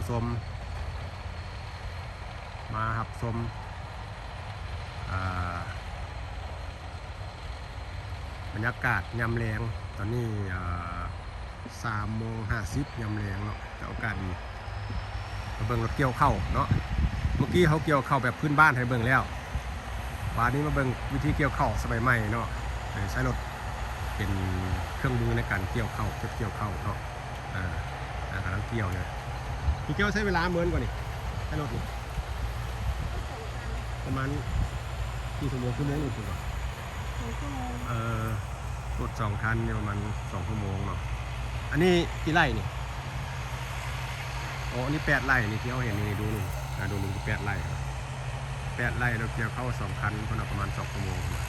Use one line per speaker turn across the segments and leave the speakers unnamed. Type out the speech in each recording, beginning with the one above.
ชมมาหับชมบรรยากาศยามแรงตอนนี้3:50ยามแรงเนาะแต่โอกาสดีมาเบิ่งรถเกี่ยวเข้าเนาะเมื่อกี้เขาเกี่ยวเข้าแบบพื้นบ้านให้เบิ่งแล้ววันนี้มาเบิ่งวิธีเกี่ยวเข้าสมัยใหม่เนาะใช้รถเป็นเครื่องมือในการเกี่ยวเข้าเก็บเกี่ยวเข้าเนาะกำลังเกี่ยวเนี่ยพี่เกี่ยวใช้เวลาเหมือนกว่านี่ใช้รถนี่ประมาณกี่ชั่วโมงหนึ่งถูกป่ะรถ2 คันเนี่ยประมาณ2 ชั่วโมงเนาะอันนี้กี่ไร่นี่โอ้อันนี้8 ไร่นี่ที่เขาเห็นนี่ดูหนึ่งดูหนึ่งคือ8 ไร่8 ไร่เราเกี่ยวเข้า2 คันก็ประมาณ2 ชั่วโมงนี่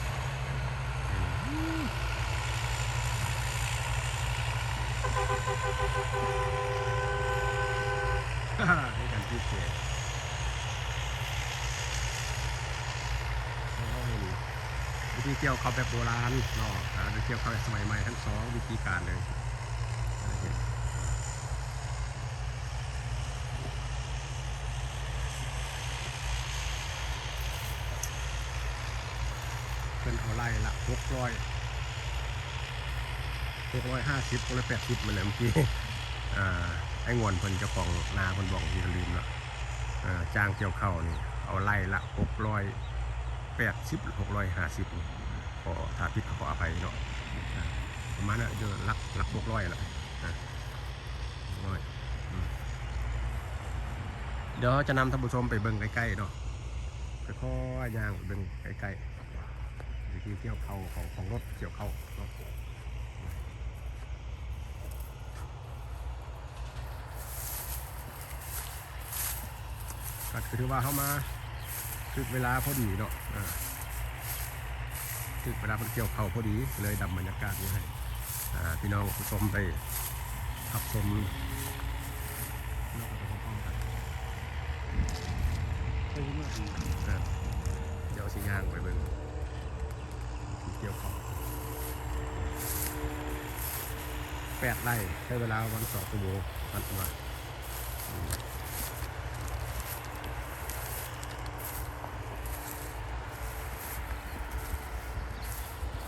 การพิเศษวิธีเกี่ยวเข้าแบบโบราณเนาะหรือเกี่ยวเข้าแบบสมัยใหม่ทั้ง2 วิธีการเลยเป็นเอาไล่ละ650 680มันเลยเมื่อกี้ไอ้งวนเพิ่นเจ้าของนาเพิ่นบอกที่ลืมเนาะจ้างเกี่ยวเข้านี่เอาไล่ละ680 650ขอถ้าผิดขออภัยเนาะประมาณนั้นเดี๋ยวหลัก600ละเดี๋ยวจะนำท่านผู้ชมไปเบิ่งใกล้ๆเนาะค่อยๆย่างไปเบิ่งใกล้ๆวิธีเกี่ยวเข้าของรถเกี่ยวเข้าเนาะก็ถือว่าเข้ามาถึงเวลาพอดีเนาะถึงเวลามันเกี่ยวเข้าพอดีเลยดำบรรยากาศนี้ให้พี่น้องผู้ชมไปขับชมเดี๋ยวสิย่างไปเบิ่งเกี่ยวเข้า8 ไร่ใช้เวลาวัน2 ชั่วโมงวันประมาณ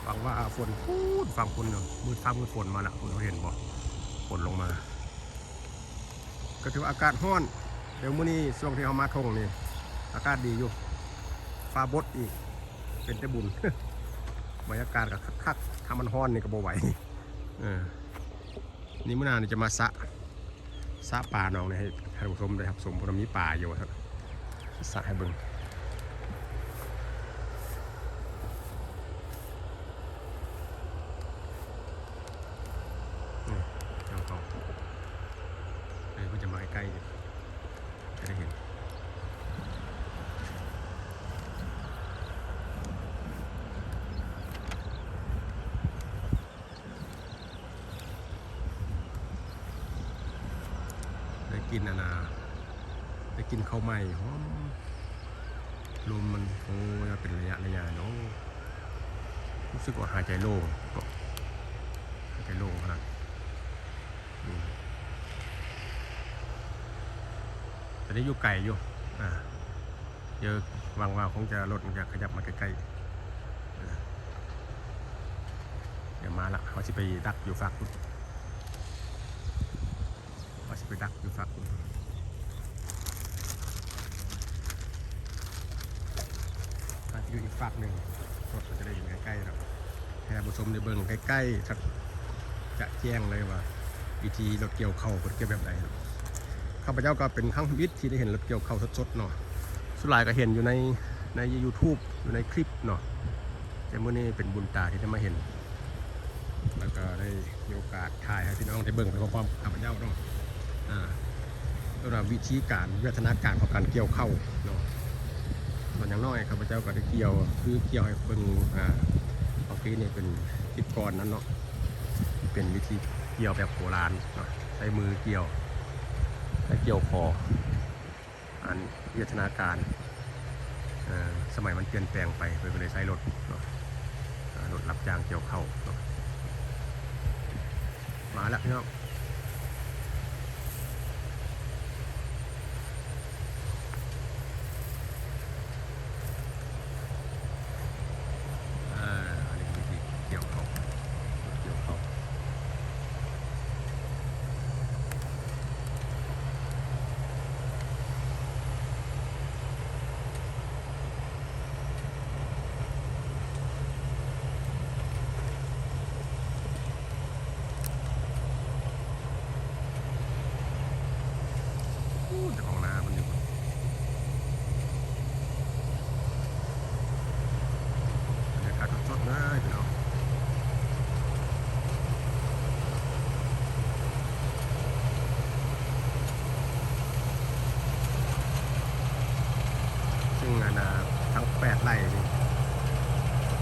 หวังว่าฝนฝั่งฝนเนาะมืดฟ้ามืดฝนมาแล้วคุณเห็นบ่ฝนลงมาก็ถือว่าอากาศร้อนเดี๋ยวมื้อนี้ช่วงที่เขามาท่งนี่อากาศดีอยู่ฟ้าบดอีกเป็นแต่บุญ บรรยากาศกับคักๆถ้ามันร้อนนี่ก็บ่ไหวนี่มื้อหน้านี่จะมาสะป่าหนองนี่ให้ท่านผู้ชมได้รับชมเพราะมีป่าอยู่ครับสะให้เบิ่งก็จะมาใกล้ๆจะได้เห็นได้กินได้กินข้าวใหม่หอมลมมันโอ้ยเป็นระยะเนาะรู้สึกว่าหายใจโล่งขนาดแต่ได้อยู่ไกลอยู่เยอะวางว่าคงจะรถมันจะขยับมาใกล้ๆเดี๋ยวมาละเขาจะไปดักอยู่ฝากคุณถ้าอยู่อีกฝากหนึ่งรถมันจะได้อยู่ใกล้ๆแล้วแค่ผู้ชมในเบิ้งใกล้ๆจะแจ้งเลยว่าวิธีรถเกี่ยวเข้ารถเกี่ยวแบบไหนข้าพเจ้าก็เป็นครั้งวิทย์ที่ได้เห็นรถเกี่ยวเข้าสดๆเนาะสุดท้ายก็เห็นอยู่ใน YouTube อยู่ในคลิปเนาะแต่เมื่อนี้เป็นบุญตาที่ได้มาเห็นแล้วก็ได้มีโอกาสถ่ายให้พี่น้องได้เบิ่งไปพร้อมๆข้าพเจ้าเนาะสำหรับวิธีการวิวัฒนาการของการเกี่ยวเข้าเนาะส่วนอย่างน้อยข้าพเจ้าก็ได้เกี่ยวคือเกี่ยวให้เบิ่งของพี่นี่เป็นคลิปก่อนนั้นเนาะเป็นวิธีเกี่ยวแบบโบราณเนาะใช้มือเกี่ยวเกี่ยวคออันวิวัฒนาการสมัยมันเปลี่ยนแปลงไปเลยใช้รถรับจ้างเกี่ยวเข้ามาแล้วพี่น้อง นะทั้ง8 ไร่นี่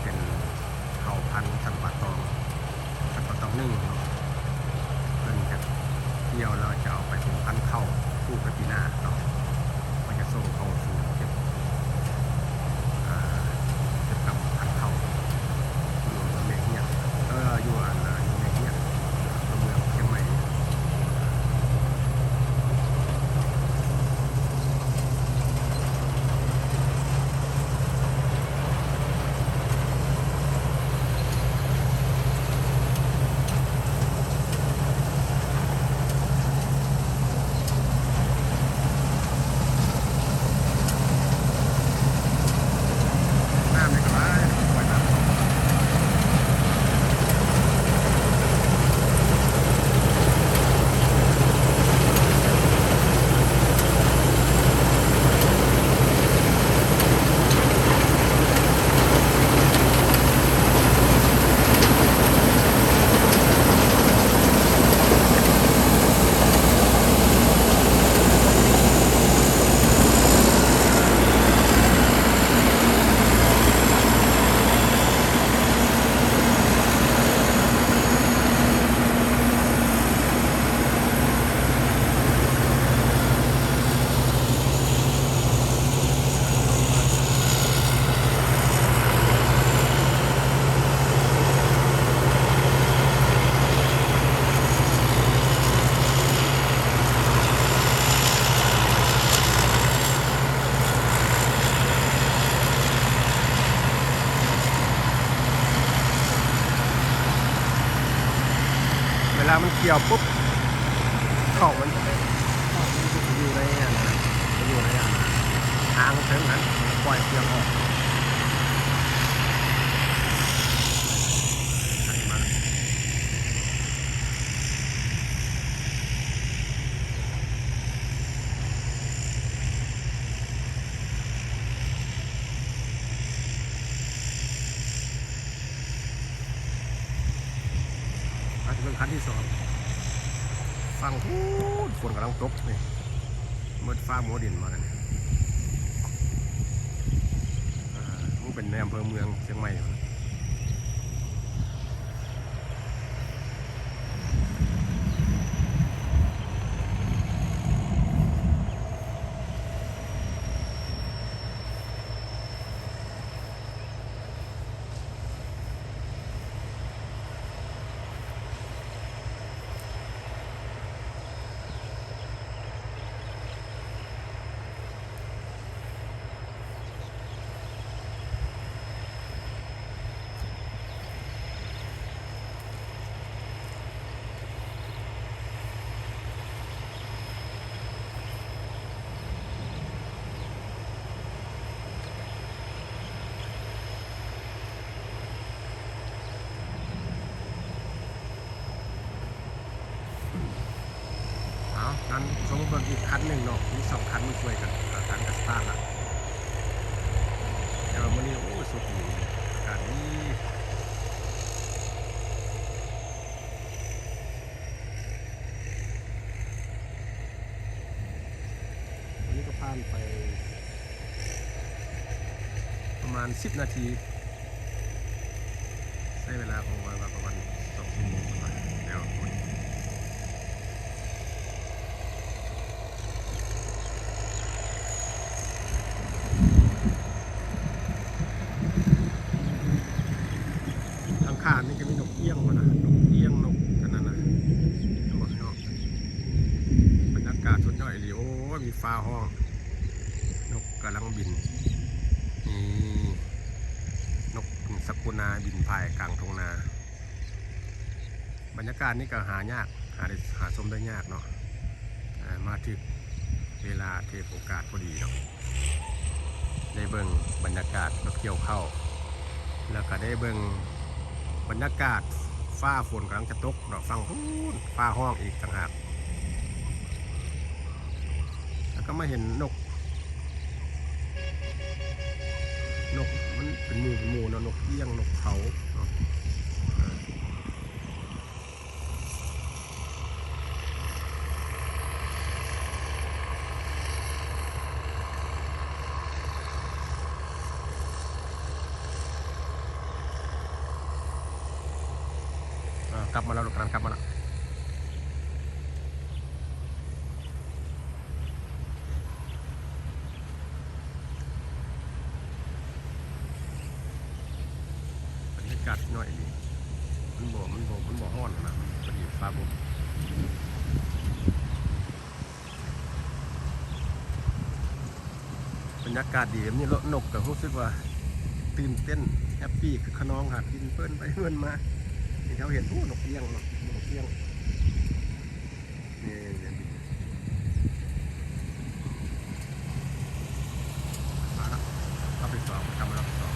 เป็นเผ่าพันธุ์สันป่าตองนึ่งเนาะเพิ่นจะเที่ยวแล้วจะเอาไปเป็นพันธุ์เข้าคู่กับปีหน้าเนาะมันจะส่งเข้าสู่เก็บกับพันธุ์เข้าอยู่เมืองเนี่ยอยู่อันอยู่เมืองเนี่ยเมืองเชียงใหม่เวลามันเกี่ยวปุ๊บเข้ามันอยู่ในทางเส้นนั้นปล่อยเสียงออกอาจจะเป็นคันที่2ฟังพูดฝนกำลังตกนี่มืดฟ้ามัวดินมากันมันเป็นในอำเภอเมืองเชียงใหม่นั้นสมมติอีกคันหนึ่งเนาะมี2 คันมันช่วยกันคันกับสตาร์ทละแต่ว่าวันนี้โอ้สุดดีอากาศดีวันนี้ก็ผ่านไปประมาณ10 นาทีใช้เวลาของวันประมาณ2 ชั่วโมงประมาณแล้วข้างนี่ก็มีนกเอี้ยงวะนะนกเอี้ยงนกกันนั่นนะทั้งหมดเนาะบรรยากาศสุดยอดเลยโอ้มีฟ้าห้องนกกำลังบินนี่นกสกุณาบินพายกลางทุ่งนาบรรยากาศนี่ก็หายากหาชมได้ยากเนาะมาถึงเวลาเทปโอกาสพอดีเนาะได้เบิ่งบรรยากาศรถเกี่ยวเข้าแล้วก็ได้เบิ่งบรรยากาศฟ้าฝนกำลังจะตกเนาะฟังพูดฟ้าห้องอีกต่างหากแล้วก็มาเห็นนกมันเป็นหมู่เนาะนกเอี้ยงนกเขาเนาะ กลับมาแล้วรถกำลังกลับมาแล้วบรรยากาศหน่อยดีมันบ่ฮ้อนนะพอดีฟ้าบ่บรรยากาศดีแบบนี้นกก็รู้สึกว่าตื่นเต้นแฮปปี้คือขนองหากินเพิ่นไปเพิ่นมาที่เขาเห็นนกเอี้ยงนกเอี้ยงนี่มาแล้วรอบที่สองทำมารอบที่สอง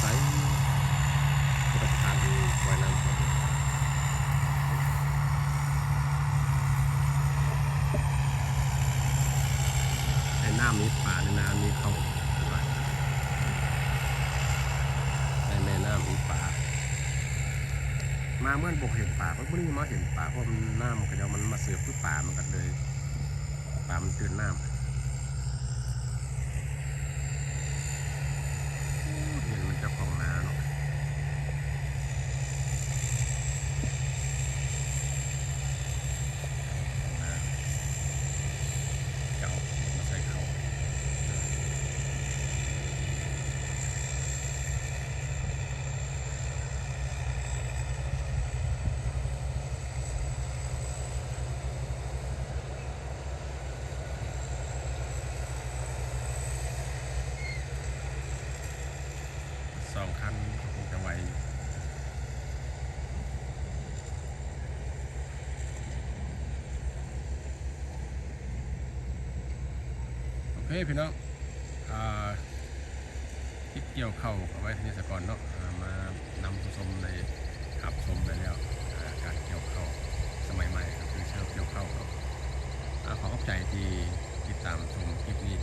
ใสประทานปล่อยน้ำในน้ำมีป่าในน้ำมีเขาในแม่น้ำมีป่ามาเมื่อบอกเห็นป่าเพราะเมื่อนี้มาเห็นป่าเพราะมันน้ำก็เดี๋ยวมันมาเสือกคือป่ามันกันเลยป่ามันตื่นน้ำเห็นมันเจ้าของนาเนาะจะเอามาใส่เขา2 คันก็คงจะไหวโอเคพี่น้องคลิปเกี่ยวเข้าเอาไว้ที่สกอนเนาะมานำผู้ชมในขับชมไปแล้วการเกี่ยวเข้าสมัยใหม่ก็คือเชือกเกี่ยวเข้าเนาะขอขอบใจที่ติดตามชมคลิปนี้